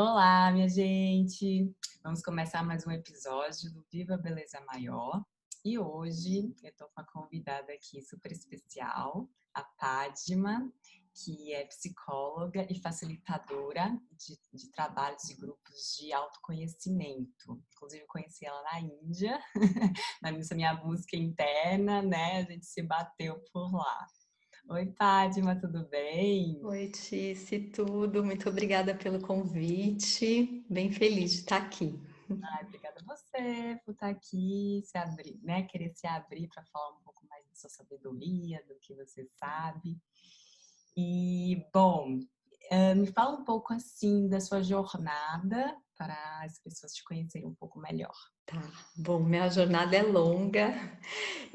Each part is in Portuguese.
Olá, minha gente! Vamos começar mais um episódio do Viva Beleza Maior. E hoje eu tô com uma convidada aqui super especial, a Padma, que é psicóloga e facilitadora de trabalhos e grupos de autoconhecimento. Inclusive, eu conheci ela na Índia, nessa minha busca interna, né? A gente se bateu por lá. Oi, Padma, tudo bem? Oi, Tice, tudo. Muito obrigada pelo convite. Bem feliz de estar aqui. Ai, obrigada a você por estar aqui, se abrir, né? Querer se abrir para falar um pouco mais da sua sabedoria, do que você sabe. E, bom, me fala um pouco assim da sua jornada para as pessoas te conhecerem um pouco melhor. Tá. Bom, minha jornada é longa.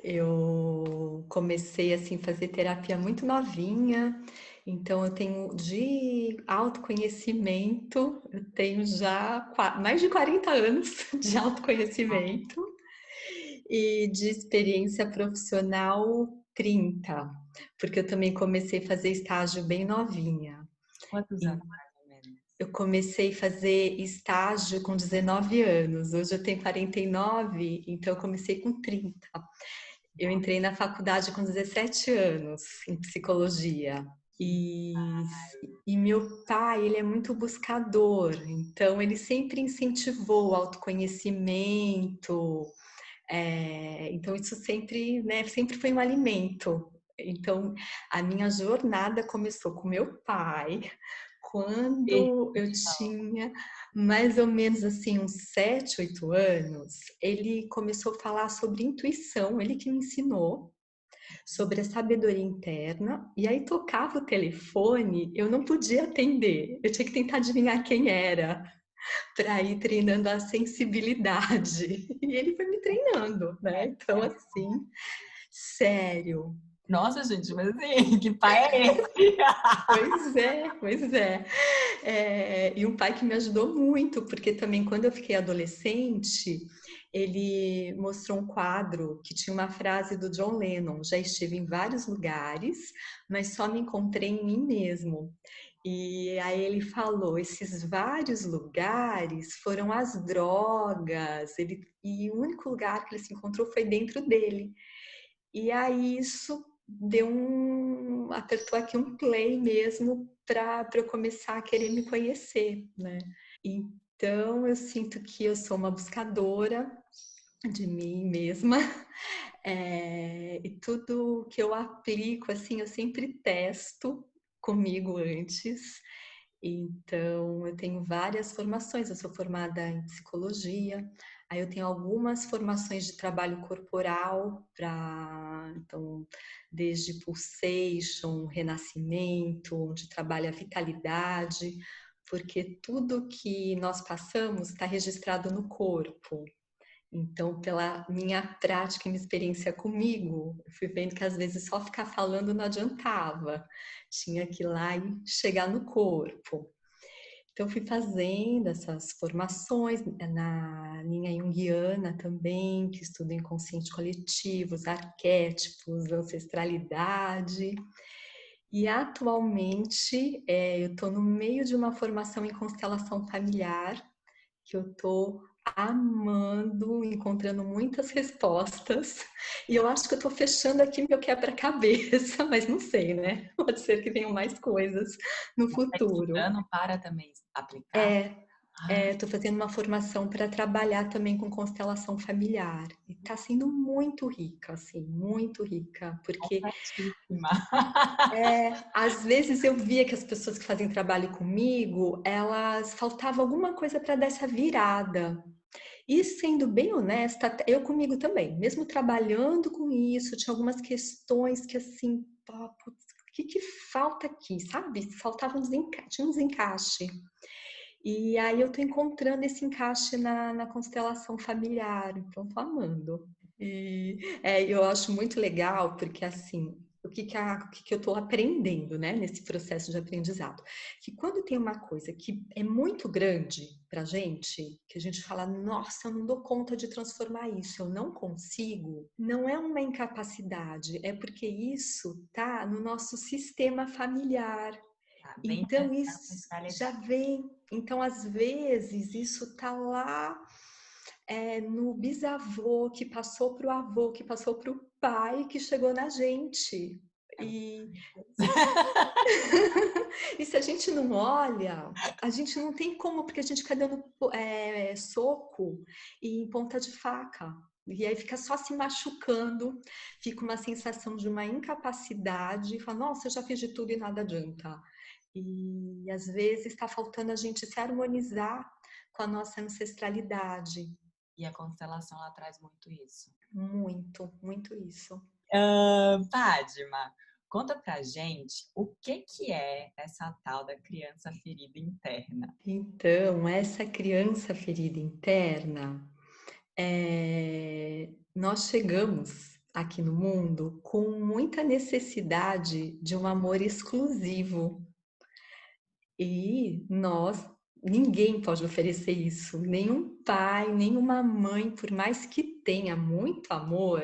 Eu comecei assim fazer terapia muito novinha, então eu tenho de autoconhecimento, eu tenho já mais de 40 anos de autoconhecimento e de experiência profissional 30, porque eu também comecei a fazer estágio bem novinha. Quantos anos, mais ou menos? Eu comecei a fazer estágio com 19 anos. Hoje eu tenho 49, então eu comecei com 30. Eu entrei na faculdade com 17 anos, em psicologia. E, e meu pai, ele é muito buscador, então ele sempre incentivou o autoconhecimento. Então isso sempre, né, sempre foi um alimento. Então a minha jornada começou com meu pai, quando eu tinha mais ou menos assim uns 7, 8 anos. Ele começou a falar sobre intuição, ele que me ensinou sobre a sabedoria interna, e aí tocava o telefone, eu não podia atender, eu tinha que tentar adivinhar quem era, para ir treinando a sensibilidade. E ele foi me treinando, né? Então, assim, sério. Nossa, gente, mas assim, que pai é esse? Pois é, pois é. E um pai que me ajudou muito, porque também quando eu fiquei adolescente, ele mostrou um quadro que tinha uma frase do John Lennon: já estive em vários lugares, mas só me encontrei em mim mesmo. E aí ele falou: esses vários lugares foram as drogas, e o único lugar que ele se encontrou foi dentro dele. E aí isso apertou aqui um play mesmo para eu começar a querer me conhecer, né? Então eu sinto que eu sou uma buscadora de mim mesma, e tudo que eu aplico, assim, eu sempre testo comigo antes. Então, eu tenho várias formações. Eu sou formada em psicologia, aí eu tenho algumas formações de trabalho corporal, então, desde pulsation, renascimento, onde trabalha a vitalidade, porque tudo que nós passamos está registrado no corpo. Então, pela minha prática e minha experiência comigo, eu fui vendo que às vezes só ficar falando não adiantava, tinha que ir lá e chegar no corpo. Então, fui fazendo essas formações na linha junguiana também, que estuda inconsciente coletivo, os arquétipos, ancestralidade. E atualmente eu estou no meio de uma formação em constelação familiar, que eu estou amando, encontrando muitas respostas. E eu acho que eu estou fechando aqui meu quebra-cabeça, mas não sei, né? Pode ser que venham mais coisas no Está futuro. estudando para também aplicar? É, Ah, Estou fazendo uma formação para trabalhar também com constelação familiar. E está sendo muito rica, assim, muito rica, porque completíssima. às vezes eu via que as pessoas que fazem trabalho comigo, elas faltava alguma coisa para dar essa virada. E sendo bem honesta, eu comigo também, mesmo trabalhando com isso, tinha algumas questões que assim, pá, putz, o que que falta aqui, sabe? Faltava tinha um desencaixe. E aí eu tô encontrando esse encaixe na constelação familiar, então tô amando. E eu acho muito legal, porque assim, o que que eu estou aprendendo, né, nesse processo de aprendizado? Que quando tem uma coisa que é muito grande pra gente, que a gente fala, nossa, eu não dou conta de transformar isso, eu não consigo, não é uma incapacidade, é porque isso tá no nosso sistema familiar. Vem Então, da isso já ancestralidade. vem. Então, às vezes, isso tá lá no bisavô, que passou para o avô, que passou para o pai, que chegou na gente. É E, maravilhoso. e se a gente não olha, a gente não tem como, porque a gente fica dando soco e em ponta de faca. E aí fica só se machucando, fica uma sensação de uma incapacidade, fala, nossa, eu já fiz de tudo e nada adianta. E às vezes está faltando a gente se harmonizar com a nossa ancestralidade. E a constelação ela traz muito isso. Muito, muito isso. Fátima, conta pra gente o que é essa tal da criança ferida interna. Então, essa criança ferida interna, nós chegamos aqui no mundo com muita necessidade de um amor exclusivo. E ninguém pode oferecer isso, nenhum pai, nenhuma mãe, por mais que tenha muito amor,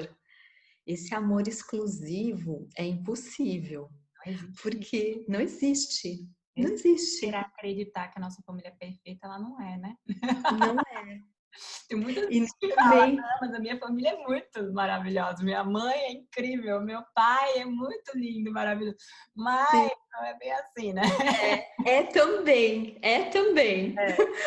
esse amor exclusivo é impossível, Não existe isso. porque não existe, não Mesmo existe, querer acreditar que a nossa família é perfeita, ela não é, né? não Tem muita e nem gente que fala, também. não, mas a minha família é muito maravilhosa. Minha mãe é incrível, meu pai é muito lindo, maravilhoso. Mas não é bem assim, né? É também, É,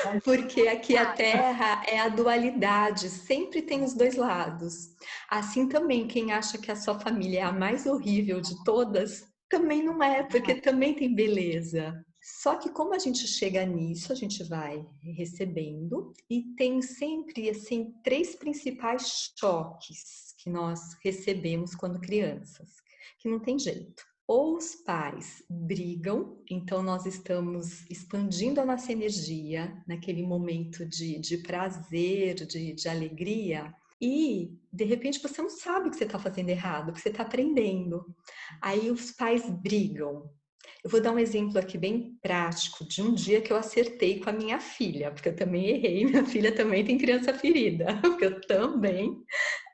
mas porque aqui a Terra é a dualidade, sempre tem os dois lados. Assim também, quem acha que a sua família é a mais horrível de todas, também não é, não porque é. também tem beleza. Só que como a gente chega nisso, a gente vai recebendo e tem sempre assim três principais choques que nós recebemos quando crianças, que não tem jeito. Ou os pais brigam, então nós estamos expandindo a nossa energia naquele momento de prazer, de alegria, e de repente você não sabe que você está fazendo errado, que você está aprendendo. Aí os pais brigam. Eu vou dar um exemplo aqui bem prático de um dia que eu acertei com a minha filha, porque eu também errei, minha filha também tem criança ferida, porque eu também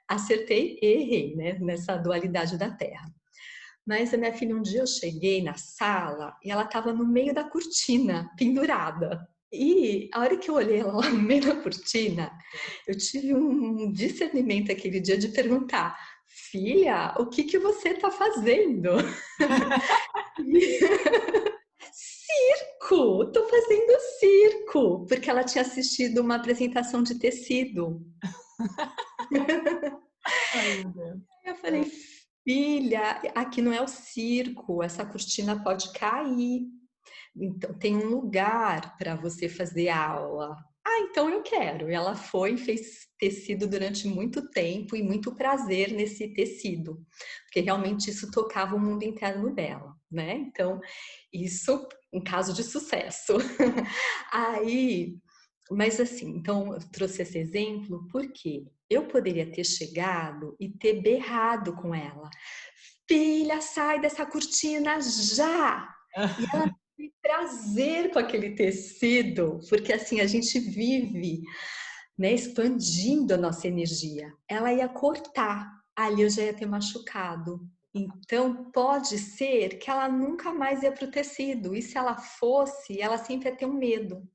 acertei e errei, né, nessa dualidade da Terra. Mas a minha filha, um dia eu cheguei na sala e ela estava no meio da cortina, pendurada. E a hora que eu olhei ela lá no meio da cortina, eu tive um discernimento aquele dia de perguntar: filha, o que você está fazendo? Circo! Estou fazendo circo! Porque ela tinha assistido uma apresentação de tecido. Ai, meu Deus. Eu falei: filha, aqui não é o circo, essa cortina pode cair. Então, tem um lugar para você fazer aula. Ah, então eu quero. E ela foi e fez tecido durante muito tempo e muito prazer nesse tecido, porque realmente isso tocava o mundo interno dela, né? Então, isso um caso de sucesso. Aí, mas assim, então eu trouxe esse exemplo porque eu poderia ter chegado e ter berrado com ela. Filha, sai dessa cortina já! E ela teve prazer com aquele tecido, porque assim a gente vive, né, expandindo a nossa energia. Ela ia cortar, ali eu já ia ter machucado. Então pode ser que ela nunca mais ia para o tecido, e se ela fosse, ela sempre ia ter um medo.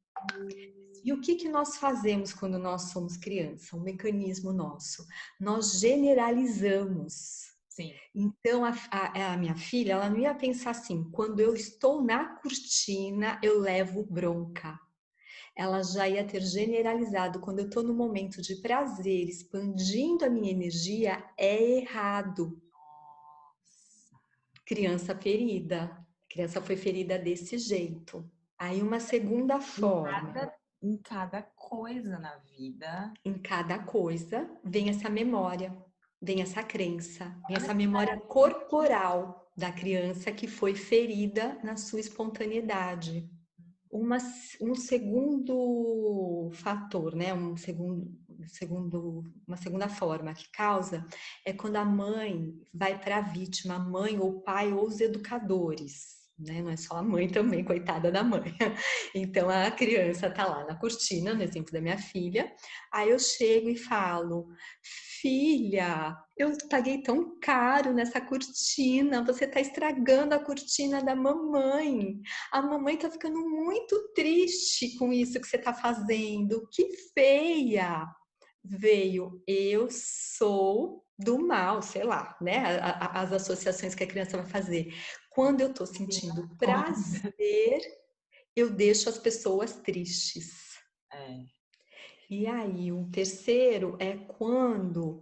E o que nós fazemos quando nós somos criança? Um mecanismo nosso. Nós generalizamos. Sim. Então, a minha filha, ela não ia pensar assim, quando eu estou na cortina, eu levo bronca. Ela já ia ter generalizado, quando eu estou no momento de prazer, expandindo a minha energia, é errado. Nossa. Criança ferida. A criança foi ferida desse jeito. Aí, uma segunda forma. Em cada coisa na vida. Em cada coisa vem essa memória, vem essa crença, vem Olha essa que memória maravilha. corporal da criança que foi ferida na sua espontaneidade. Uma, um segundo fator, né? Uma segunda forma que causa é quando a mãe vai para a vítima, a mãe ou o pai ou os educadores. né? Não é só a mãe também, coitada da mãe. Então a criança tá lá na cortina, no exemplo da minha filha. Aí eu chego e falo: filha, eu paguei tão caro nessa cortina, você tá estragando a cortina da mamãe. A mamãe tá ficando muito triste com isso que você tá fazendo. Que feia! Veio, eu sou do mal, sei lá, né? As associações que a criança vai fazer. Quando eu tô sentindo prazer, eu deixo as pessoas tristes. É. E aí, um terceiro é quando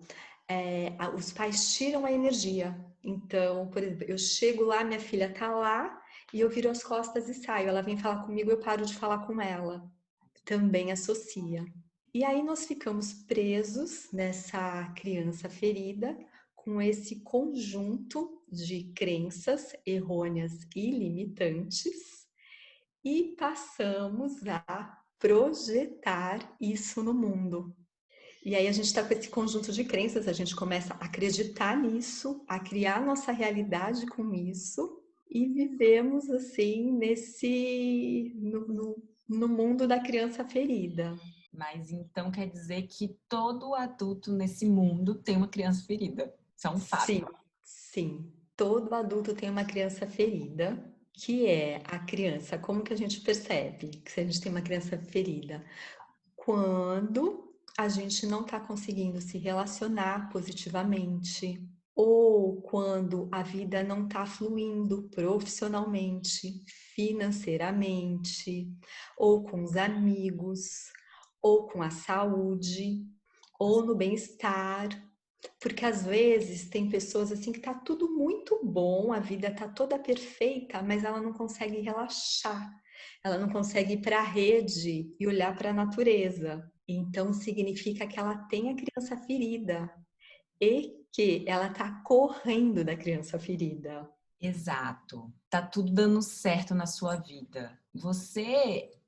os pais tiram a energia. Então, por exemplo, eu chego lá, minha filha tá lá, e eu viro as costas e saio. Ela vem falar comigo, eu paro de falar com ela. Também associa. E aí nós ficamos presos nessa criança ferida com esse conjunto de crenças errôneas e limitantes e passamos a projetar isso no mundo. E aí a gente está com esse conjunto de crenças, a gente começa a acreditar nisso, a criar nossa realidade com isso e vivemos assim no mundo da criança ferida. Mas então quer dizer que todo adulto nesse mundo tem uma criança ferida. Isso é um fato. Sim, sim. Todo adulto tem uma criança ferida, que é a criança. Como que a gente percebe que a gente tem uma criança ferida? Quando a gente não está conseguindo se relacionar positivamente, ou quando a vida não está fluindo profissionalmente, financeiramente, ou com os amigos, ou com a saúde, ou no bem-estar. Porque às vezes tem pessoas assim que tá tudo muito bom, a vida tá toda perfeita, mas ela não consegue relaxar. Ela não consegue ir para a rede e olhar para a natureza. Então significa que ela tem a criança ferida e que ela tá correndo da criança ferida. Exato. Tá tudo dando certo na sua vida.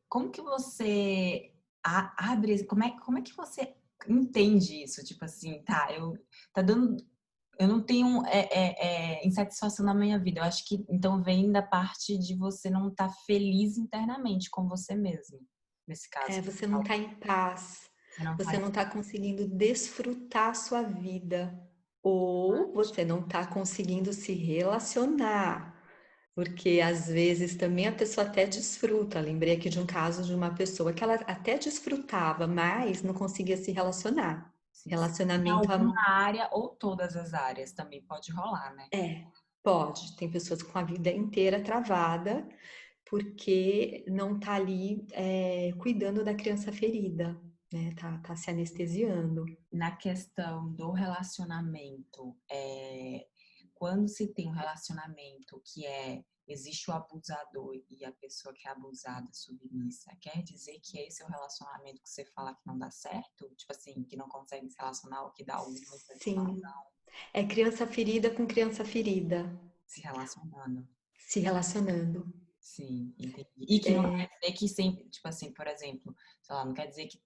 Como que você abre, como é que você entende isso? Tipo assim, tá dando, eu não tenho insatisfação na minha vida. Eu acho que então vem da parte de você não estar feliz internamente com você mesmo, nesse caso. Você não tá em paz, Você não tá. você não tá conseguindo desfrutar a sua vida, ou você não tá conseguindo se relacionar. Porque às vezes também a pessoa até desfruta. Lembrei aqui de um caso de uma pessoa que ela até desfrutava, mas não conseguia se relacionar. Em Relacionamento alguma área ou todas as áreas também pode rolar, né? pode. Tem pessoas com a vida inteira travada porque não tá ali cuidando da criança ferida, né? Tá se anestesiando. Na questão do relacionamento, quando se tem um relacionamento existe o abusador e a pessoa que é abusada, submissa, quer dizer que esse é o relacionamento que você fala que não dá certo? Tipo assim, que não consegue se relacionar ou que dá alguma Sim, insatisfação é criança ferida com criança ferida se relacionando? se relacionando. Sim, entendi. E que não quer dizer que sempre, tipo assim, por exemplo, sei lá, não quer dizer que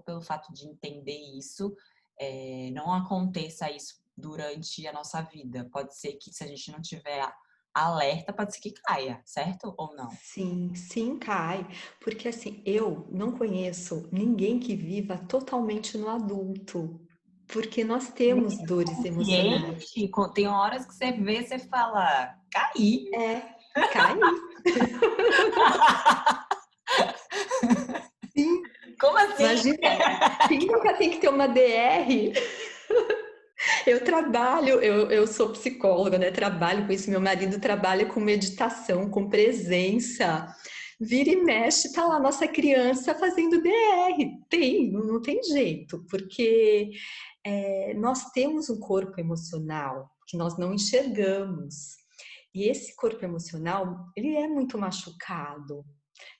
pelo fato de entender isso, não aconteça isso durante a nossa vida. Pode ser que se a gente não tiver alerta, pode ser que caia, certo ou não? Sim, sim, cai. Porque assim, eu não conheço ninguém que viva totalmente no adulto. Porque nós Nem temos dores emocionais. consciente, tem horas que você vê, você fala, caí. Cai. Sim, Como assim? imagina. Quem nunca tem que ter uma DR? Eu trabalho, eu sou psicóloga, né? Trabalho com isso. Meu marido trabalha com meditação, com presença. Vira e mexe, tá lá nossa criança fazendo DR. Não tem jeito, porque nós temos um corpo emocional que nós não enxergamos. E esse corpo emocional, ele é muito machucado.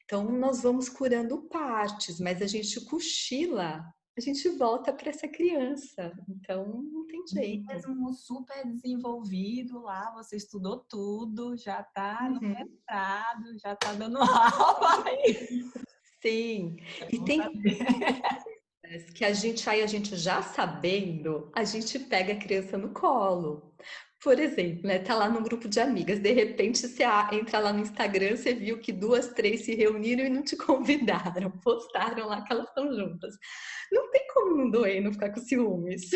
Então, nós vamos curando partes, mas a gente cochila, a gente volta para essa criança. Então, não tem jeito. Mesmo super desenvolvido lá, você estudou tudo, já tá no Uhum. mestrado, já tá dando aula aí. Sim. É E bom tem saber. coisas que a gente já sabendo, a gente pega a criança no colo. Por exemplo, né, tá lá num grupo de amigas, de repente você entra lá no Instagram, você viu que 2, 3 se reuniram e não te convidaram, postaram lá que elas estão juntas. Não tem como não doer, não ficar com ciúmes.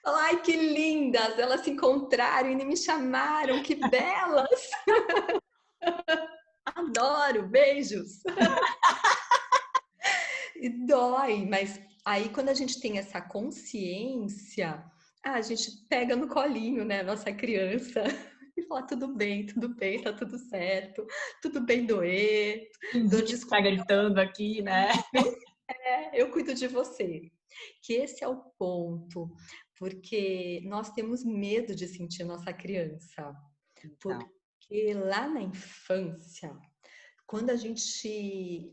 Falar, ai, que lindas, elas se encontraram e nem me chamaram, que belas. Adoro, beijos. E dói, mas aí quando a gente tem essa consciência, a gente pega no colinho, né, nossa criança e fala tudo bem, tá tudo certo, tudo bem doer, dou Fingir que tá desculpa, gritando aqui, né? eu cuido de você. Que esse é o ponto, porque nós temos medo de sentir nossa criança, Então, porque lá na infância quando a gente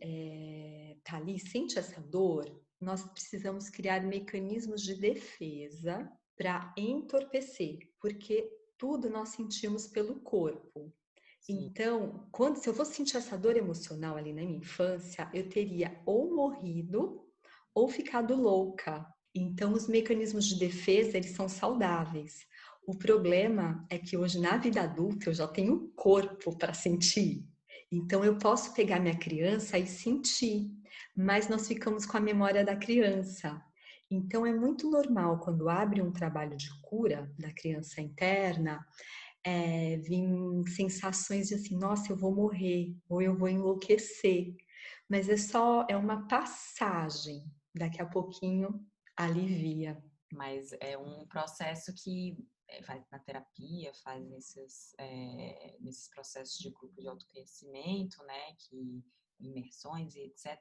tá ali, sente essa dor, nós precisamos criar mecanismos de defesa para entorpecer, porque tudo nós sentimos pelo corpo. sim. Então, se eu fosse sentir essa dor emocional ali na minha infância, eu teria ou morrido ou ficado louca. Então, os mecanismos de defesa, eles são saudáveis. O problema é que hoje, na vida adulta, eu já tenho corpo para sentir. Então, eu posso pegar minha criança e sentir, mas nós ficamos com a memória da criança. Então, é muito normal, quando abre um trabalho de cura da criança interna, vir sensações de assim, nossa, eu vou morrer, ou eu vou enlouquecer. Mas é uma passagem. Daqui a pouquinho alivia. Mas é um processo que faz na terapia, faz nesses processos de grupo de autoconhecimento, né, que imersões e etc,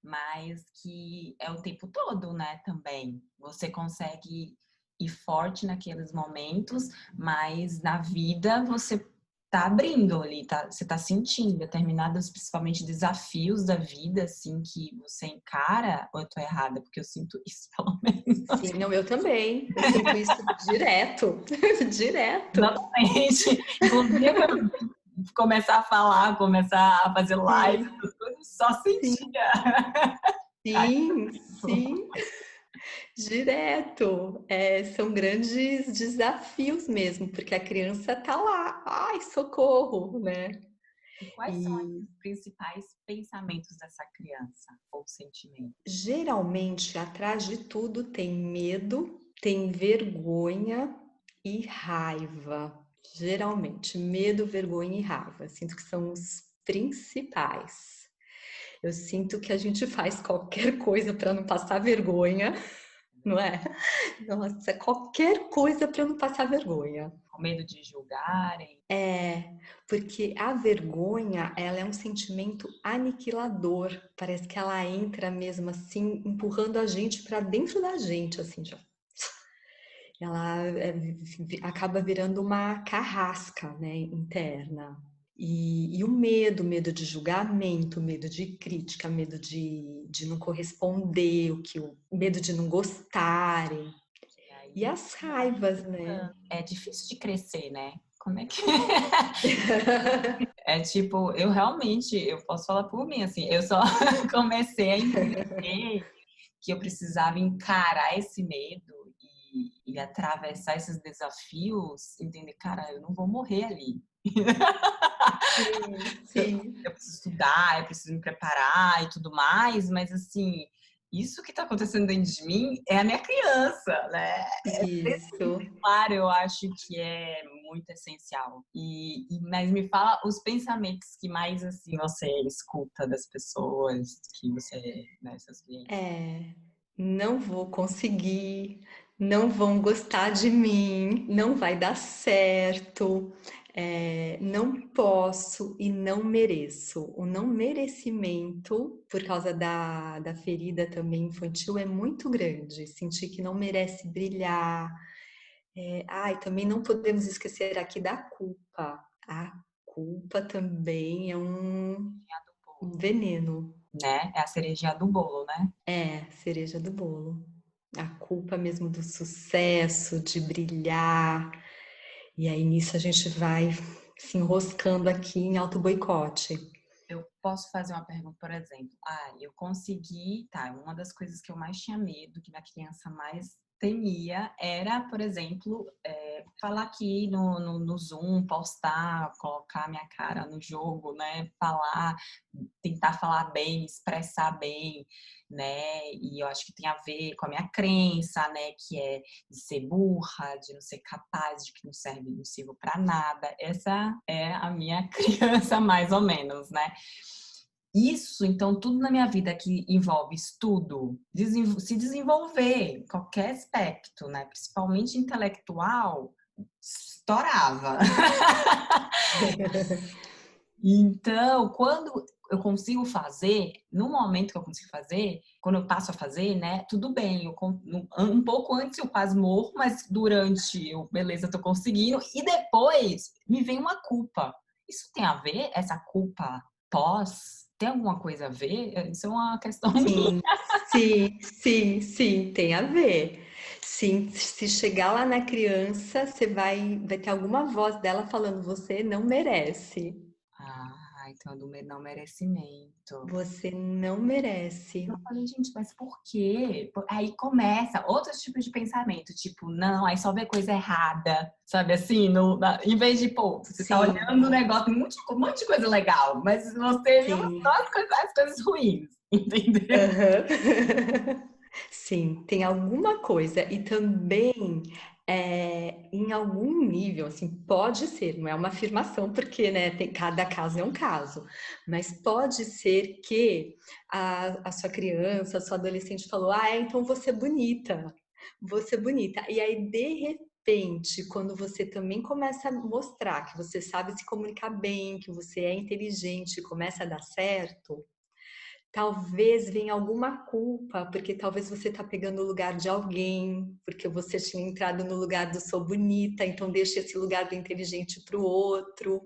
mas que é o tempo todo, né, também. Você consegue ir forte naqueles momentos, mas na vida você tá abrindo ali, você tá sentindo determinados, principalmente desafios da vida, assim, que você encara, ou eu tô errada, porque eu sinto isso, pelo menos. Sim, não, eu também. Eu sinto isso direto, direto. Exatamente. Inclusive, quando começar a falar, começar a fazer live, Sim, essas coisas, só sim, sentia. sim, sim, direto. São grandes desafios mesmo, porque a criança tá lá, ai, socorro, né? E quais são E os principais pensamentos dessa criança ou sentimentos? geralmente atrás de tudo tem medo, tem vergonha e raiva. Geralmente, medo, vergonha e raiva. Sinto que são os principais. Eu sinto que a gente faz qualquer coisa para não passar vergonha, não é? Nossa, qualquer coisa para não passar vergonha. Com medo de julgarem? Porque a vergonha, ela é um sentimento aniquilador. Parece que ela entra mesmo assim, empurrando a gente para dentro da gente, assim, já. Ela acaba virando uma carrasca, né, interna. E o medo de julgamento, medo de crítica, medo de não corresponder, medo de não gostarem. E E aí, as raivas, né? é difícil de crescer, né? Como é que é? Tipo, eu realmente, eu posso falar por mim, assim, eu só comecei a entender que eu precisava encarar esse medo e atravessar esses desafios, entender, cara, eu não vou morrer ali. Sim, sim. Eu preciso estudar, eu preciso me preparar e tudo mais, mas assim, isso que está acontecendo dentro de mim é a minha criança, né? Isso. Claro, eu acho que é muito essencial. Mas me fala os pensamentos que mais assim você escuta das pessoas que você, né, seus clientes. Não vou conseguir, não vão gostar de mim, não vai dar certo, não posso e não mereço. O não merecimento, por causa da ferida também infantil, é muito grande. Sentir que não merece brilhar. Também não podemos esquecer aqui da culpa. A culpa também é um veneno. Né? É a cerejinha do bolo, né? Cereja do bolo. A culpa mesmo do sucesso, de brilhar. E aí nisso a gente vai se enroscando aqui em auto boicote. Eu posso fazer uma pergunta, por exemplo. Eu consegui, tá, uma das coisas que eu mais tinha medo, que minha criança mais temia era, por exemplo, falar aqui no Zoom, postar, colocar minha cara no jogo, né? Falar, tentar falar bem, expressar bem, né? E eu acho que tem a ver com a minha crença, né? Que é de ser burra, de não ser capaz, de que não serve, não sirvo para nada. Essa é a minha criança, mais ou menos, né? Isso, então, tudo na minha vida que envolve estudo, se desenvolver, qualquer aspecto, né? Principalmente intelectual, estourava. Então, quando eu consigo fazer, no momento que eu consigo fazer, quando eu passo a fazer, né? Tudo bem, um pouco antes eu quase morro, mas durante eu, beleza, tô conseguindo. E depois me vem uma culpa. Isso tem a ver, essa culpa pós? Tem alguma coisa a ver? Isso é uma questão minha. Sim, sim, tem a ver. Sim, se chegar lá na criança, você vai ter alguma voz dela falando, você não merece. Ah, então é do não merecimento. Você não merece. Eu falei, gente, mas por quê? Aí começa outros tipos de pensamento, tipo, não, aí só vê coisa errada, sabe assim? Em vez de, pô, você tá Sim, olhando o negócio, um monte de coisa legal, mas você viu só sim. as coisas ruins, entendeu? Aham. Sim, tem alguma coisa. E também, em algum nível, assim, pode ser, não é uma afirmação, porque, né, cada caso é um caso, mas pode ser que a sua criança, a sua adolescente falou, então você é bonita. E aí, de repente, quando você também começa a mostrar que você sabe se comunicar bem, que você é inteligente, começa a dar certo, talvez venha alguma culpa, porque talvez você está pegando o lugar de alguém, porque você tinha entrado no lugar do sou bonita, então deixa esse lugar do inteligente para o outro.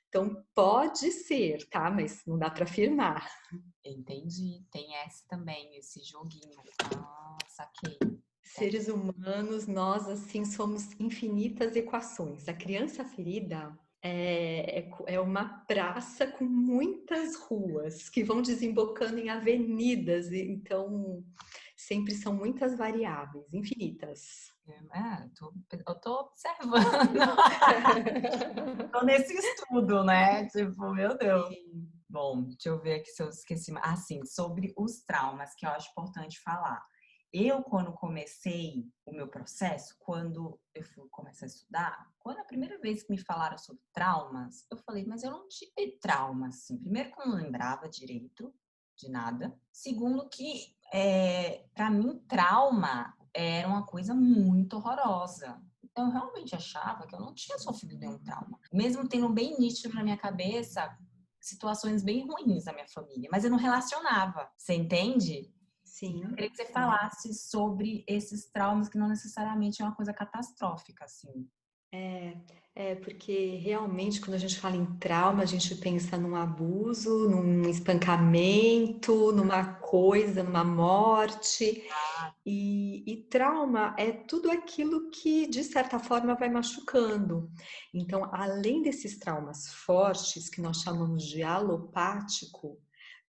Então pode ser, tá? Mas não dá para afirmar. Entendi, tem esse também, esse joguinho. Ah, saquei. Seres humanos, nós assim somos infinitas equações. A criança ferida é uma praça com muitas ruas que vão desembocando em avenidas, então sempre são muitas variáveis, infinitas. Eu tô observando, tô nesse estudo, né? Tipo, meu Deus. Sim. Bom, deixa eu ver aqui se eu esqueci. Ah, sim, sobre os traumas, que eu acho importante falar. Eu, quando comecei o meu processo, quando eu fui começar a estudar, quando a primeira vez que me falaram sobre traumas, eu falei, mas eu não tive trauma, assim. Primeiro que eu não lembrava direito de nada. Segundo que, para mim, trauma era uma coisa muito horrorosa. Então, eu realmente achava que eu não tinha sofrido nenhum trauma. Mesmo tendo bem nítido na minha cabeça situações bem ruins na minha família, mas eu não relacionava, você entende? E eu Sim, queria que você sim. falasse sobre esses traumas que não necessariamente é uma coisa catastrófica, assim. Porque realmente quando a gente fala em trauma, a gente pensa num abuso, num espancamento, numa coisa, numa morte. E trauma é tudo aquilo que, de certa forma, vai machucando. Então, além desses traumas fortes, que nós chamamos de alopático,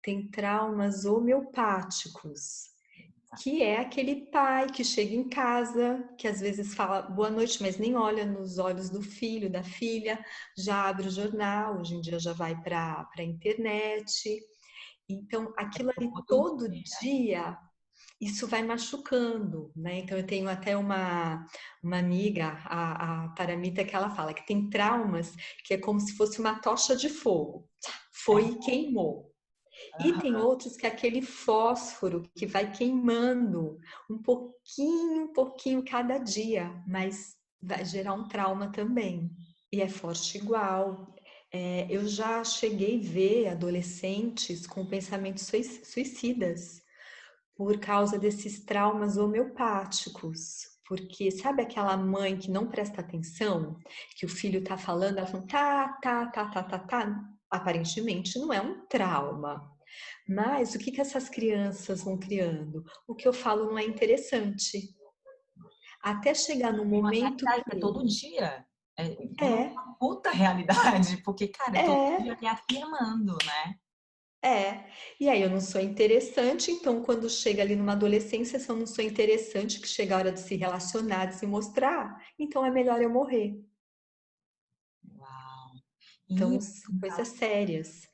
tem traumas homeopáticos, que é aquele pai que chega em casa, que às vezes fala boa noite, mas nem olha nos olhos do filho, da filha, já abre o jornal, hoje em dia já vai para a internet. Então, aquilo ali Todo todo dia. dia, isso vai machucando, né? Então, eu tenho até uma amiga, a Paramita, que ela fala que tem traumas que é como se fosse uma tocha de fogo. Foi e queimou. E tem outros que é aquele fósforo que vai queimando um pouquinho cada dia, mas vai gerar um trauma também. E é forte igual. Eu já cheguei a ver adolescentes com pensamentos suicidas por causa desses traumas homeopáticos. Porque sabe aquela mãe que não presta atenção, que o filho tá falando, ela fala, tá. Aparentemente não é um trauma. Mas o que essas crianças vão criando? O que eu falo não é interessante. Até chegar no Uma momento realidade que é que todo dia. É uma é, puta realidade, porque, cara, é todo é, dia me afirmando, né? É, e aí eu não sou interessante, então quando chega ali numa adolescência, se eu não sou interessante, que chega a hora de se relacionar, de se mostrar, então é melhor eu morrer. Uau! E Então são coisas sérias,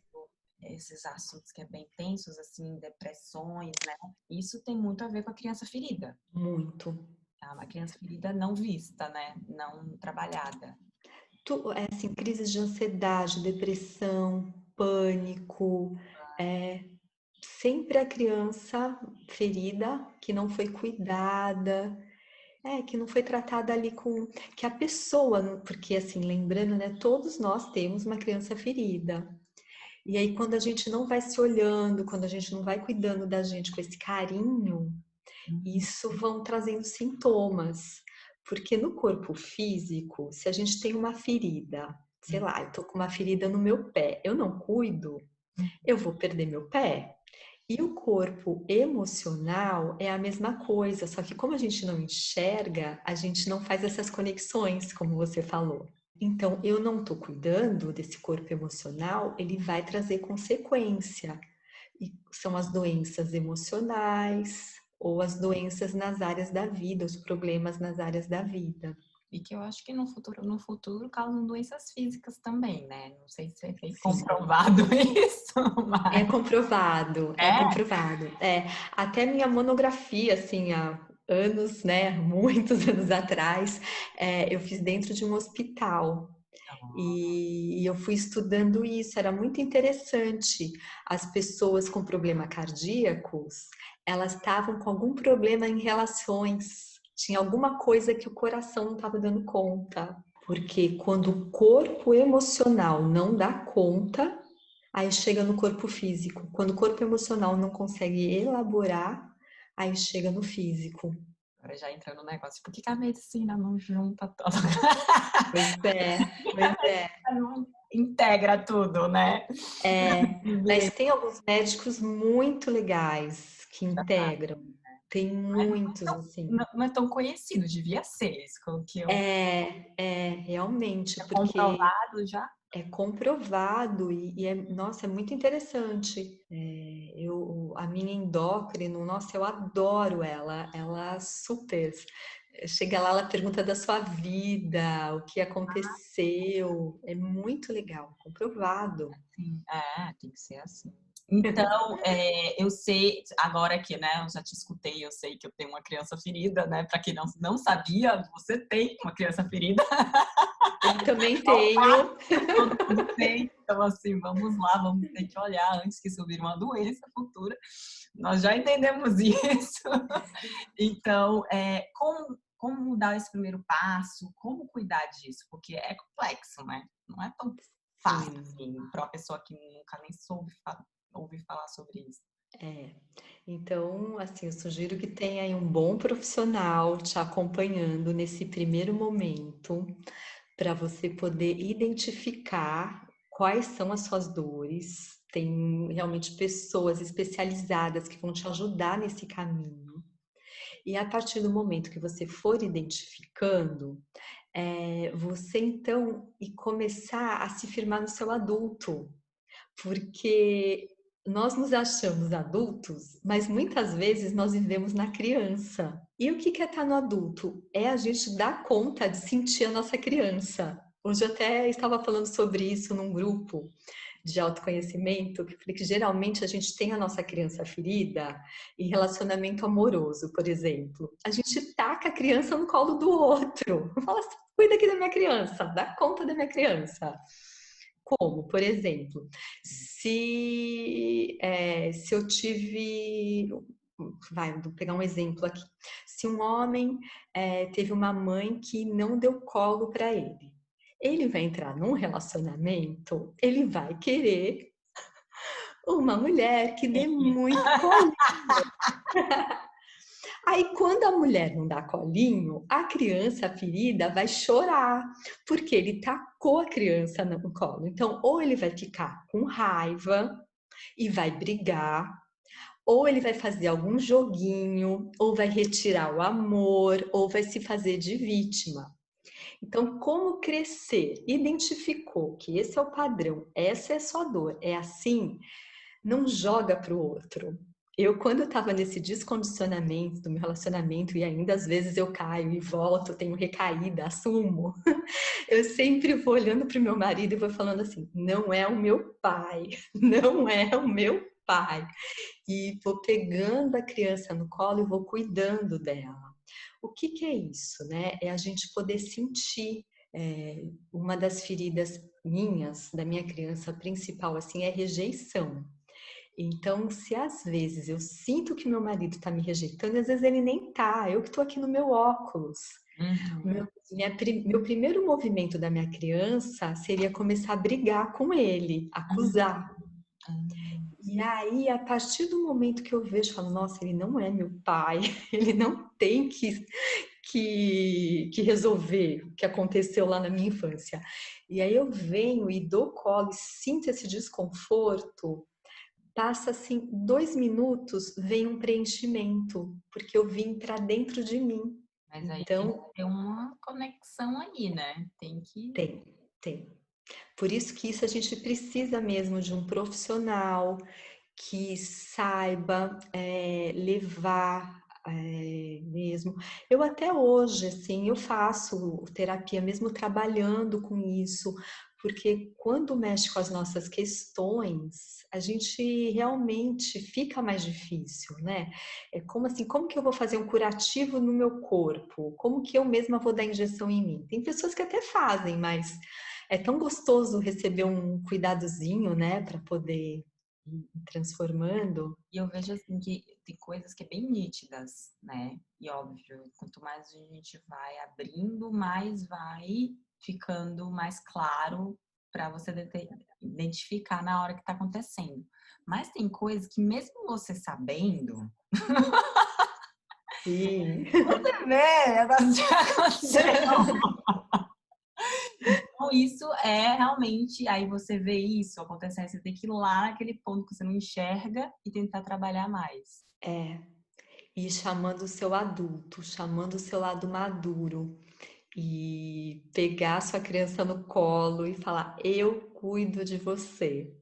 esses assuntos que é bem tensos, assim, depressões, né? Isso tem muito a ver com a criança ferida, muito. tá? Uma criança ferida não vista, né? Não trabalhada. É assim, crises de ansiedade, depressão, pânico, é, sempre a criança ferida que não foi cuidada, que não foi tratada ali com que a pessoa, porque assim, lembrando, né, todos nós temos uma criança ferida. E aí quando a gente não vai se olhando, quando a gente não vai cuidando da gente com esse carinho, Uhum. isso vão trazendo sintomas. Porque no corpo físico, se a gente tem uma ferida, sei lá, eu tô com uma ferida no meu pé, eu não cuido, eu vou perder meu pé. E o corpo emocional é a mesma coisa, só que como a gente não enxerga, a gente não faz essas conexões, como você falou. Então, eu não estou cuidando desse corpo emocional, ele vai trazer consequência. E são as doenças emocionais ou as doenças nas áreas da vida, os problemas nas áreas da vida. E que eu acho que no futuro causam doenças físicas também, né? Não sei se foi Sim. comprovado isso, É mas comprovado, é é. comprovado. Até minha monografia, assim, há anos, né, muitos anos atrás, eu fiz dentro de um hospital. E eu fui estudando isso, era muito interessante. As pessoas com problema cardíacos, elas estavam com algum problema em relações. Tinha alguma coisa que o coração não estava dando conta. Porque quando o corpo emocional não dá conta, aí chega no corpo físico. Quando o corpo emocional não consegue elaborar, aí chega no físico. Agora já entra no negócio, por que que a medicina não junta tudo? Pois é, pois é. Não integra tudo, né? Mas Ver, tem alguns médicos muito legais que já tá. integram. Tem Mas muitos, assim. não é tão conhecido, devia ser isso, com o que eu Realmente, é porque comprovado já. é comprovado nossa, é muito interessante. A minha endócrino, nossa, eu adoro ela. Ela super. Chega lá, ela pergunta da sua vida, o que aconteceu. É muito legal, comprovado. Sim, tem que ser assim. Então, eu sei, agora que, né, eu já te escutei, eu sei que eu tenho uma criança ferida, né? Para quem não sabia, você tem uma criança ferida. Eu também tenho. Todo mundo tem. Então, assim, vamos lá, vamos ter que olhar antes que isso vire uma doença futura. Nós já entendemos isso. Então, como dar esse primeiro passo? Como cuidar disso? Porque é complexo, né? Não é tão fácil Sim. assim, para uma pessoa que nunca nem soube ouvir falar sobre isso. É. Então, assim, eu sugiro que tenha aí um bom profissional te acompanhando nesse primeiro momento, para você poder identificar quais são as suas dores. Tem realmente pessoas especializadas que vão te ajudar nesse caminho. E a partir do momento que você for identificando, você então e começar a se firmar no seu adulto, porque nós nos achamos adultos, mas muitas vezes nós vivemos na criança. E o que é estar no adulto? É a gente dar conta de sentir a nossa criança. Hoje eu até estava falando sobre isso num grupo de autoconhecimento, que eu falei que geralmente a gente tem a nossa criança ferida em relacionamento amoroso, por exemplo. A gente taca a criança no colo do outro. Fala assim, cuida aqui da minha criança, dá conta da minha criança. Como, por exemplo, se eu tive. Vou pegar um exemplo aqui. Se um homem teve uma mãe que não deu colo para ele vai entrar num relacionamento, ele vai querer uma mulher que dê muito colo. Aí, quando a mulher não dá colinho, a criança ferida vai chorar, porque ele tacou a criança no colo. Então, ou ele vai ficar com raiva e vai brigar, ou ele vai fazer algum joguinho, ou vai retirar o amor, ou vai se fazer de vítima. Então, como crescer? Identificou que esse é o padrão, essa é a sua dor, é assim. não joga para o outro. Quando eu estava nesse descondicionamento do meu relacionamento, e ainda às vezes eu caio e volto, tenho recaída, assumo, eu sempre vou olhando para o meu marido e vou falando assim: não é o meu pai, não é o meu pai. E vou pegando a criança no colo e vou cuidando dela. O que é isso, né? É a gente poder sentir. Uma das feridas minhas, da minha criança principal, assim, é rejeição. Então, se às vezes eu sinto que meu marido está me rejeitando, às vezes ele nem tá, eu que estou aqui no meu óculos. Uhum. Meu primeiro movimento da minha criança seria começar a brigar com ele, acusar. Uhum. E aí, a partir do momento que eu vejo, eu falo, nossa, ele não é meu pai, ele não tem que resolver o que aconteceu lá na minha infância. E aí eu venho e dou colo e sinto esse desconforto. Passa assim 2 minutos, vem um preenchimento, porque eu vim para dentro de mim. Mas aí tem que Então, ter uma conexão aí, né? Tem que. tem. Por isso que isso a gente precisa mesmo de um profissional que saiba levar mesmo. Eu até hoje, assim, eu faço terapia mesmo trabalhando com isso, porque quando mexe com as nossas questões, a gente realmente fica mais difícil, né? É como assim, como que eu vou fazer um curativo no meu corpo? Como que eu mesma vou dar injeção em mim? Tem pessoas que até fazem, mas é tão gostoso receber um cuidadozinho, né, para poder ir transformando. E eu vejo assim que tem coisas que é bem nítidas, né? E óbvio, quanto mais a gente vai abrindo, mais vai ficando mais claro para você identificar na hora que tá acontecendo. Mas tem coisas que mesmo você sabendo, Sim. você vê, negócio já aconteceu. Então, isso é realmente, aí você vê isso acontecendo, você tem que ir lá naquele ponto que você não enxerga e tentar trabalhar mais. É, e chamando o seu adulto, chamando o seu lado maduro e pegar sua criança no colo e falar: eu cuido de você.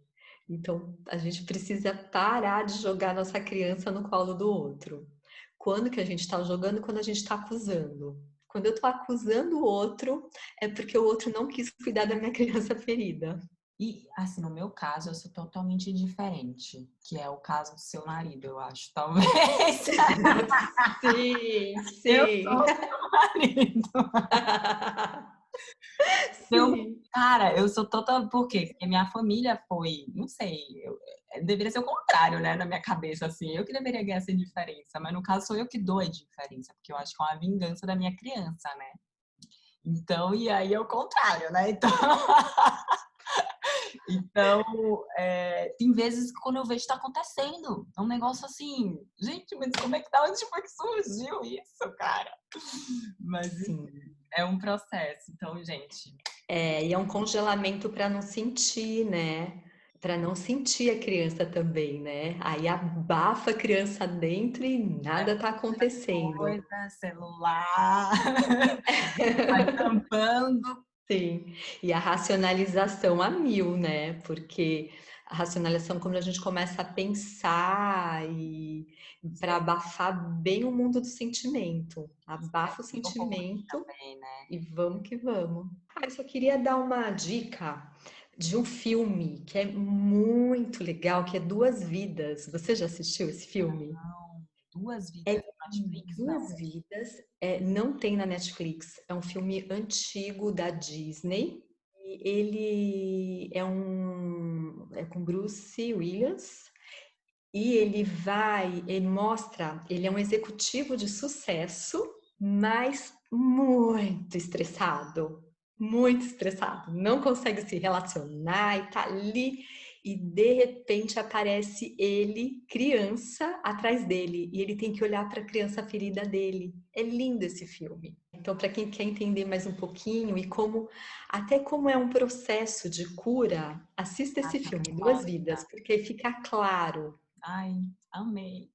Então, a gente precisa parar de jogar nossa criança no colo do outro. Quando que a gente está jogando? Quando a gente está acusando. Quando eu estou acusando o outro, é porque o outro não quis cuidar da minha criança ferida. E, assim, no meu caso, eu sou totalmente diferente, que é o caso do seu marido, eu acho, talvez. Sim, Eu sim. sou o seu marido. Eu, Sim. cara, eu sou total. Por quê? Porque minha família foi, não sei, deveria ser o contrário, né, na minha cabeça, assim. Eu que deveria ganhar essa diferença, mas no caso sou eu que dou a diferença, porque eu acho que é uma vingança da minha criança, né? Então, e aí é o contrário, né? Então. Então, tem vezes que quando eu vejo está acontecendo. É um negócio assim, gente, mas como é que tá? Onde foi que surgiu isso, cara? Mas Sim. é um processo. Então, gente. E é um congelamento para não sentir, né? Para não sentir a criança também, né? Aí abafa a criança dentro e nada tá acontecendo. Coisa, celular, vai tampando. Sim, e a racionalização a mil, né? Porque a racionalização, quando a gente começa a pensar e para abafar bem o mundo do sentimento, Isso é abafa o muito ruim sentimento também, né? e vamos que vamos. Eu só queria dar uma dica de um filme que é muito legal, que é Duas Vidas. Você já assistiu esse filme? Não, duas É vidas no Netflix, não. Duas Vidas, não tem na Netflix, é um filme antigo da Disney. E ele é com Bruce Willis e ele mostra, ele é um executivo de sucesso, mas muito estressado, não consegue se relacionar e tá ali e de repente aparece ele, criança, atrás dele e ele tem que olhar para a criança ferida dele. É lindo esse filme. Então, para quem quer entender mais um pouquinho e até como é um processo de cura, assista esse filme, Duas Vidas, Nossa, porque fica claro. ai, amei.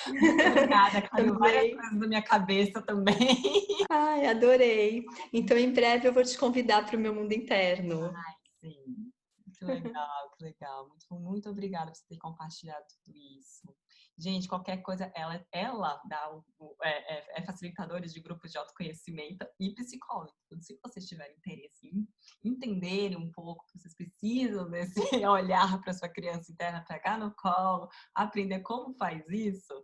Muito obrigada, caiu várias Também. coisas na minha cabeça também. Ai, adorei. Então, em breve eu vou te convidar para o meu mundo interno. Sim, muito Que legal, que legal. Muito, muito obrigada por você ter compartilhado tudo isso. Gente, qualquer coisa, ela dá é facilitadora de grupos de autoconhecimento e psicóloga. Então, se vocês tiverem interesse em entender um pouco, vocês precisam desse olhar para sua criança interna, pegar no colo, aprender como faz isso,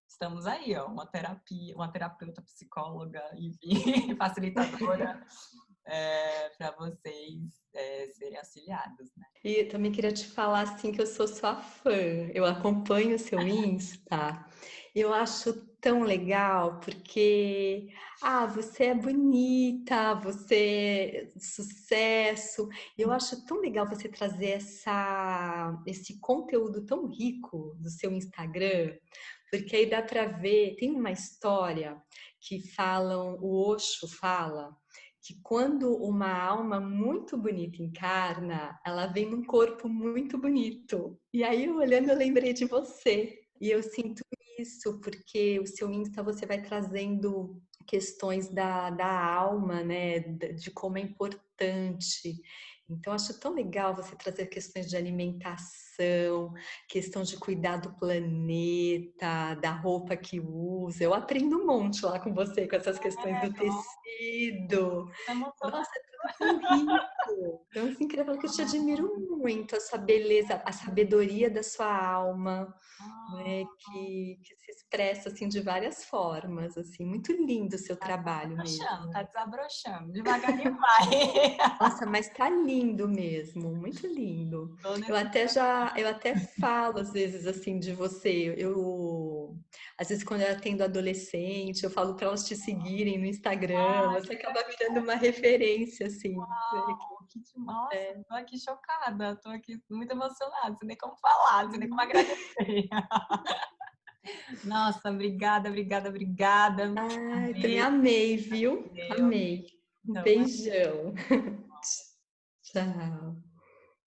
estamos aí, ó, uma terapeuta, psicóloga, enfim, facilitadora para vocês serem auxiliados, né? E eu também queria te falar assim que eu sou sua fã. Eu acompanho o seu Insta. Eu acho tão legal porque você é bonita, você é sucesso. Eu acho tão legal você trazer esse conteúdo tão rico do seu Instagram, porque aí dá para ver, tem uma história que o Osho fala que quando uma alma muito bonita encarna, ela vem num corpo muito bonito. E aí, olhando, eu lembrei de você. E eu sinto isso, porque o seu Insta você vai trazendo questões da alma, né? De como é importante. Então, acho tão legal você trazer questões de alimentação, questão de cuidar do planeta, da roupa que usa. Eu aprendo um monte lá com você, com essas questões do tecido. Nossa, é tudo tão rico. Então, assim, queria falar que eu te admiro muito, essa beleza, a sabedoria da sua alma, né, que se expressa, assim, de várias formas, assim. Muito lindo o seu trabalho mesmo. Tá desabrochando, devagarinho vai. Nossa, mas tá lindo mesmo, muito lindo. Eu até falo às vezes assim de você. Às vezes quando eu atendo adolescente, eu falo para elas te seguirem no Instagram. Você acaba virando uma referência assim. Nossa, tô aqui chocada, tô aqui muito emocionada, não sei nem como falar, não sei nem como agradecer. Nossa, obrigada, obrigada, obrigada. Ai, também amei, viu? Amei. Um Então, beijão. Tchau.